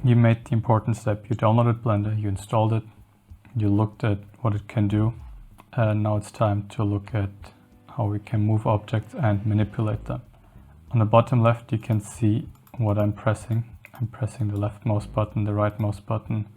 you made the important step. You downloaded Blender, you installed it, you looked at what it can do, and now it's time to look at how we can move objects and manipulate them. On the bottom left, you can see what I'm pressing. I'm pressing the left mouse button, the right mouse button.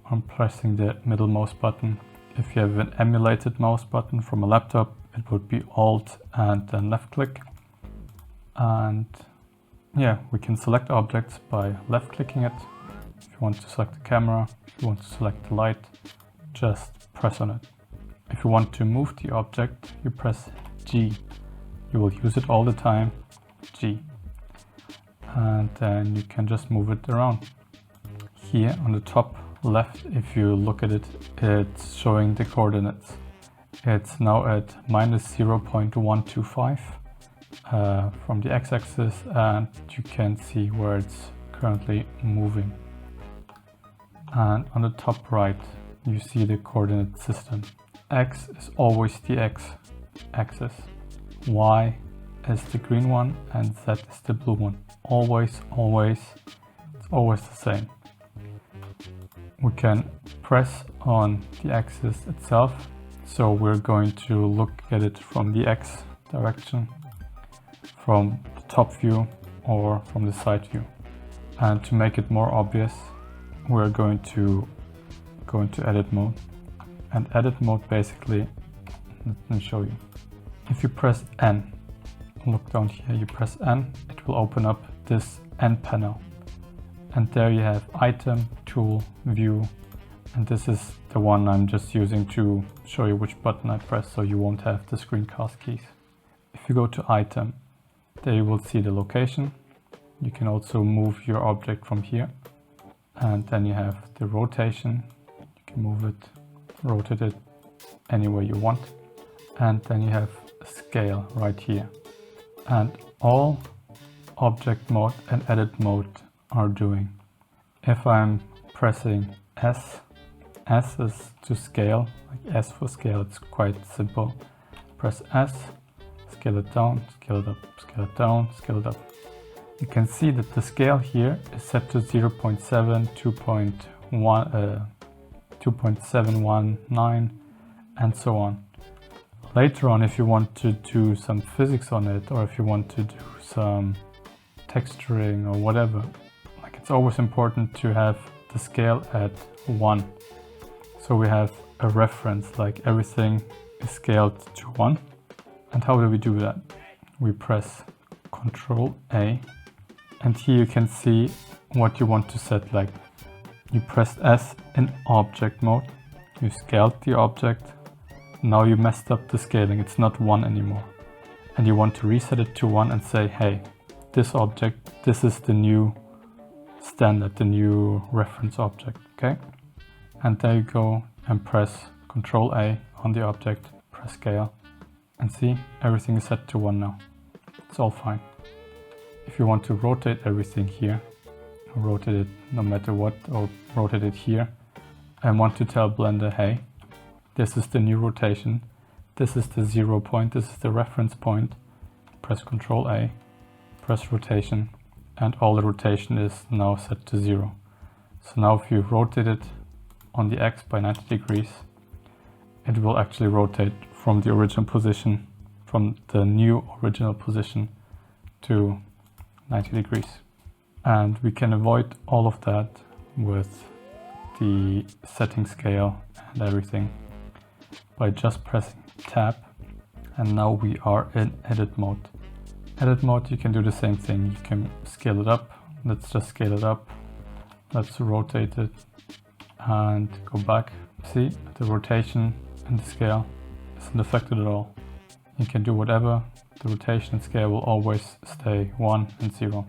I'm pressing the middle mouse button. If you have an emulated mouse button from a laptop, it would be Alt and then left click. And yeah, we can select objects by left clicking it. If you want to select the camera, if you want to select the light, just press on it. If you want to move the object, you press G. You will use it all the time, G. And then you can just move it around. Here on the top left, if you look at it, it's showing the coordinates. It's now at minus 0.125 from the x-axis, and you can see where it's currently moving. And on the top right, you see the coordinate system. X is always the x-axis, Y is the green one, and Z is the blue one. Always, it's always the same. We can press on the axis itself, so we're going to look at it from the X direction, from the top view or from the side view. And to make it more obvious, we're going to go into edit mode. And edit mode basically, let me show you. If you press N, look down here, you press N, it will open up this N panel. And there you have item, tool, view, and this is the one I'm just using to show you which button I press, so you won't have the screencast keys. If you go to item, there you will see the location. You can also move your object from here. And then you have the rotation. You can move it, rotate it any way you want. And then you have scale right here. And all object mode and edit mode are doing. If I'm pressing S, S is to scale, like S for scale, it's quite simple. Press S, scale it down, scale it up, scale it down, scale it up. You can see that the scale here is set to 0.7, 2.1, 2.719, and so on. Later on, if you want to do some physics on it, or if you want to do some texturing or whatever, like it's always important to have the scale at 1. So we have a reference, like everything is scaled to 1. And how do we do that? We press Ctrl A, and here you can see what you want to set. Like you pressed S in object mode, you scaled the object, now you messed up the scaling, it's not 1 anymore. And you want to reset it to 1 and say, hey, this object, this is the new standard, the new reference object, okay? And there you go, and press Ctrl A on the object, press scale, and see, everything is set to 1 now. It's all fine. If you want to rotate everything here, rotate it no matter what, or rotate it here, and want to tell Blender, hey, this is the new rotation, this is the 0 point, this is the reference point, press Ctrl A, press rotation, and all the rotation is now set to 0. So now if you rotate it on the X by 90 degrees, it will actually rotate from the original position, from the new original position to 90 degrees. And we can avoid all of that with the setting scale and everything by just pressing tab, and now we are in edit mode. Edit mode, you can do the same thing. You can scale it up. Let's just scale it up. Let's rotate it and go back. See, the rotation and the scale isn't affected at all. You can do whatever. The rotation and scale will always stay 1 and 0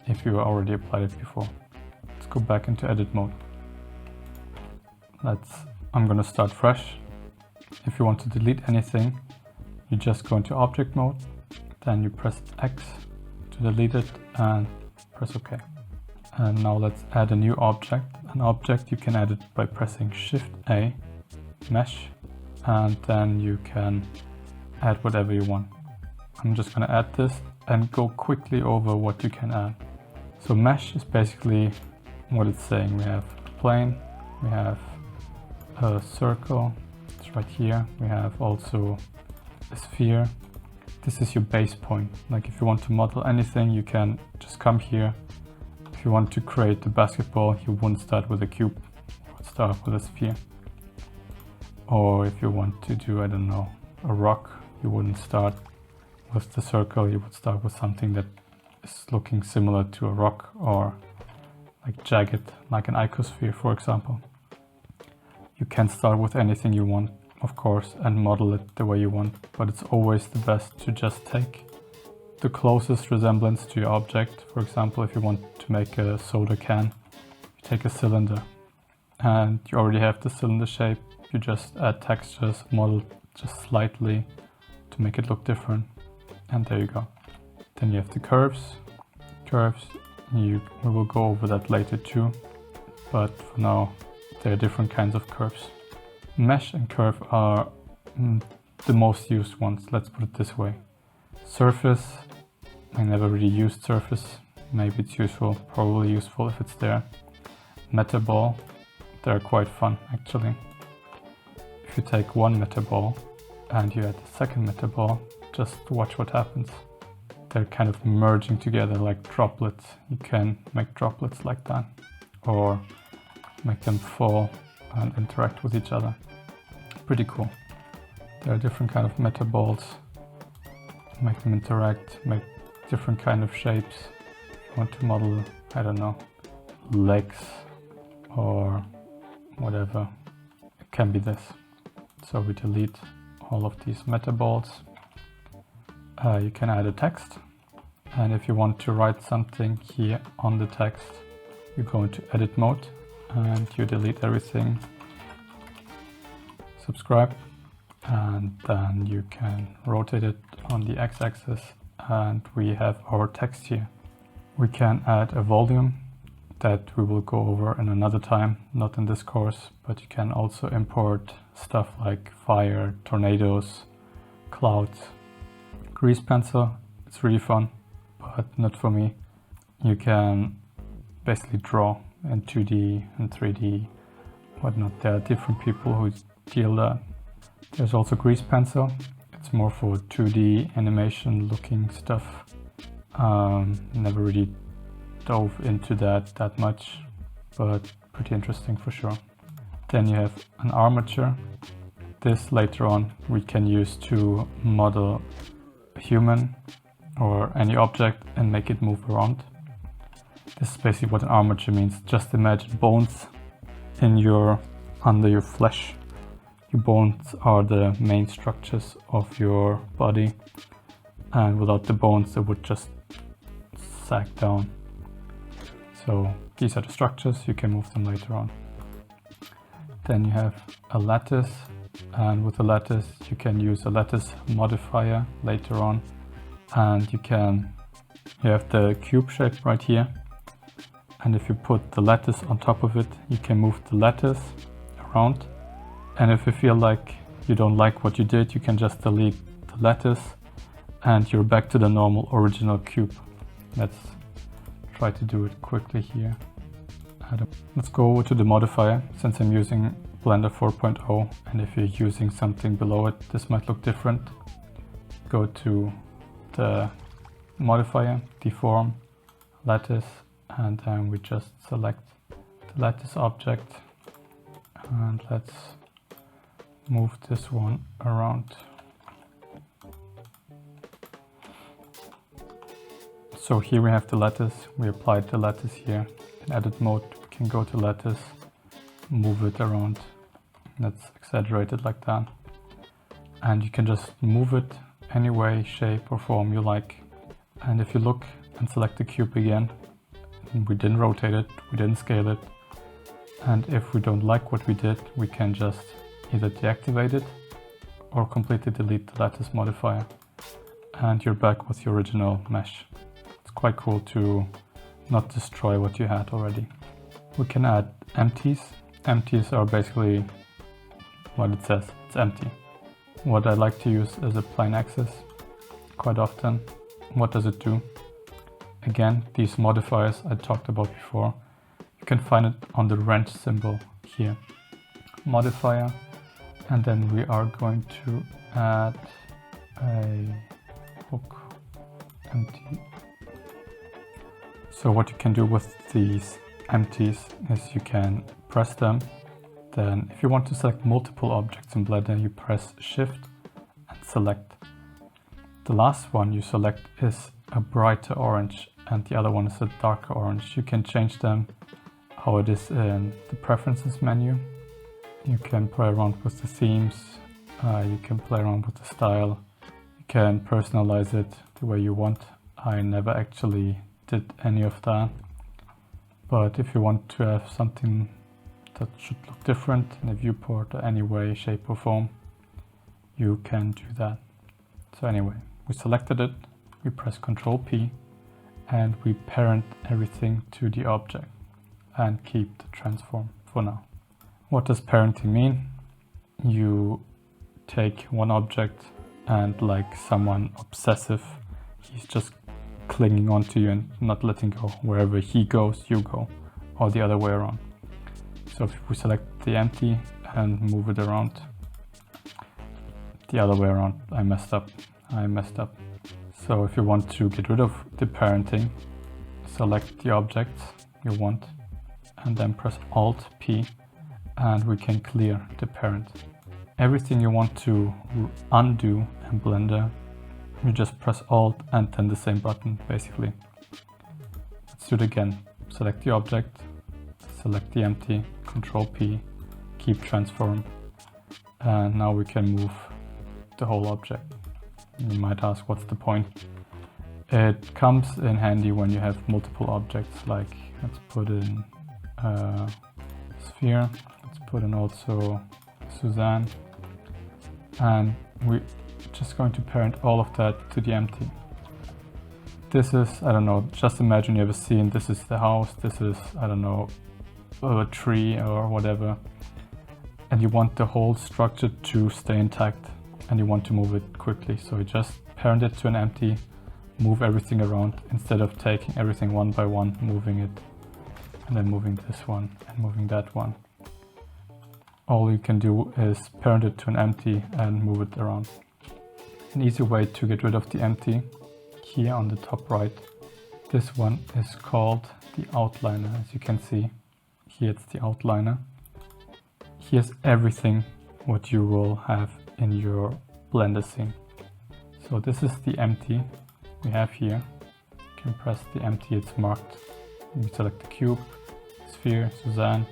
if you already applied it before. Let's go back into edit mode. I'm gonna start fresh. If you want to delete anything, you just go into object mode, then you press X to delete it and press OK. And now let's add a new object. An object, you can add it by pressing Shift A, Mesh, and then you can add whatever you want. I'm just gonna add this and go quickly over what you can add. So Mesh is basically what it's saying. We have a plane, we have a circle, it's right here. We have also a sphere. This is your base point. Like if you want to model anything, you can just come here. If you want to create a basketball, you wouldn't start with a cube, you would start with a sphere. Or if you want to do, I don't know, a rock, you wouldn't start with the circle, you would start with something that is looking similar to a rock or like jagged, like an icosphere, for example. You can start with anything you want, of course, and model it the way you want, but it's always the best to just take the closest resemblance to your object. For example, if you want to make a soda can, you take a cylinder and you already have the cylinder shape. You just add textures, model just slightly to make it look different, and there you go. Then you have the curves. We will go over that later too, but for now there are different kinds of curves. Mesh and curve are the most used ones, let's put it this way. Surface, I never really used surface. Maybe it's useful, probably useful if it's there. Metaball, they're quite fun actually. If you take one metaball and you add a second metaball, just watch what happens. They're kind of merging together like droplets. You can make droplets like that, or make them fall and interact with each other. Pretty cool. There are different kind of metaballs. Make them interact, make different kind of shapes. If you want to model, I don't know, legs or whatever, it can be this. So we delete all of these metaballs. You can add a text, and if you want to write something here on the text, you go into edit mode and you delete everything, subscribe, and then you can rotate it on the x-axis and we have our text here. We can add a volume that we will go over in another time, not in this course, but you can also import stuff like fire, tornadoes, clouds. Grease pencil, it's really fun, but not for me. You can basically draw in 2D and 3D, whatnot. There are different people who deal that. There's also grease pencil. It's more for 2D animation looking stuff. Never really dove into that much, but pretty interesting for sure. Then you have an armature. This later on we can use to model a human or any object and make it move around. This is basically what an armature means. Just imagine bones under your flesh. Your bones are the main structures of your body, and without the bones it would just sag down. So these are the structures, you can move them later on. Then you have a lattice, and with a lattice you can use a lattice modifier later on, and you have the cube shape right here, and if you put the lattice on top of it, you can move the lattice around, and if you feel like you don't like what you did, you can just delete the lattice and you're back to the normal original cube. Let's try to do it quickly here. Let's go over to the modifier, since I'm using Blender 4.0, and if you're using something below it, this might look different. Go to the modifier, deform, lattice, and then we just select the lattice object, and let's move this one around. So here we have the lattice, we applied the lattice here. In edit mode we can go to lattice, move it around, let's exaggerate it like that. And you can just move it any way, shape or form you like. And if you look and select the cube again, we didn't rotate it, we didn't scale it. And if we don't like what we did, we can just either deactivate it or completely delete the lattice modifier. And you're back with your original mesh. It's quite cool to not destroy what you had already. We can add empties. Empties are basically what it says, it's empty. What I like to use is a plane axis quite often. What does it do? Again, these modifiers I talked about before. You can find it on the wrench symbol here. Modifier, and then we are going to add a hook empty. So what you can do with these empties is you can press them. Then if you want to select multiple objects in Blender, you press Shift and select. The last one you select is a brighter orange and the other one is a darker orange. You can change them how it is in the preferences menu. You can play around with the themes, you can play around with the style, you can personalize it the way you want. I never actually did any of that, but if you want to have something that should look different in a viewport or any way, shape or form, you can do that. So anyway, we selected it, we press Ctrl P and we parent everything to the object and keep the transform for now. What does parenting mean? You take one object and, like someone obsessive, he's just clinging onto you and not letting go. Wherever he goes, you go, or the other way around. So if we select the empty and move it around, the other way around, I messed up. So if you want to get rid of the parenting, select the object you want and then press Alt P and we can clear the parent. Everything you want to undo in Blender, you just press Alt and then the same button basically. Let's do it again. Select the object, select the empty, Ctrl P, keep transform, and now we can move the whole object. You might ask, what's the point? It comes in handy when you have multiple objects, like let's put in sphere, let's put in also Suzanne, and we're just going to parent all of that to the empty. This is, I don't know, just imagine you have a scene, this is the house, this is, I don't know, a tree or whatever, and you want the whole structure to stay intact and you want to move it quickly. So you just parent it to an empty, move everything around instead of taking everything one by one, moving it, and then moving this one and moving that one. All you can do is parent it to an empty and move it around. An easy way to get rid of the empty, here on the top right, this one is called the outliner. As you can see, here it's the outliner. Here's everything what you will have in your Blender scene. So this is the empty we have here. You can press the empty, it's marked. We select the cube, sphere, Suzanne,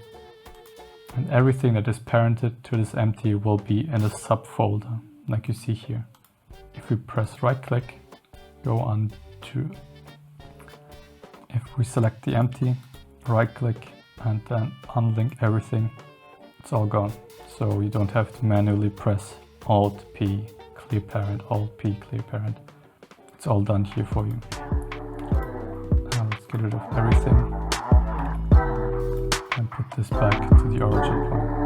and everything that is parented to this empty will be in a subfolder, like you see here. If we press right click, go on to, if we select the empty, right click and then unlink everything, it's all gone. So you don't have to manually press Alt P clear parent, Alt P clear parent. It's all done here for you. Now let's get rid of everything and put this back to the origin point.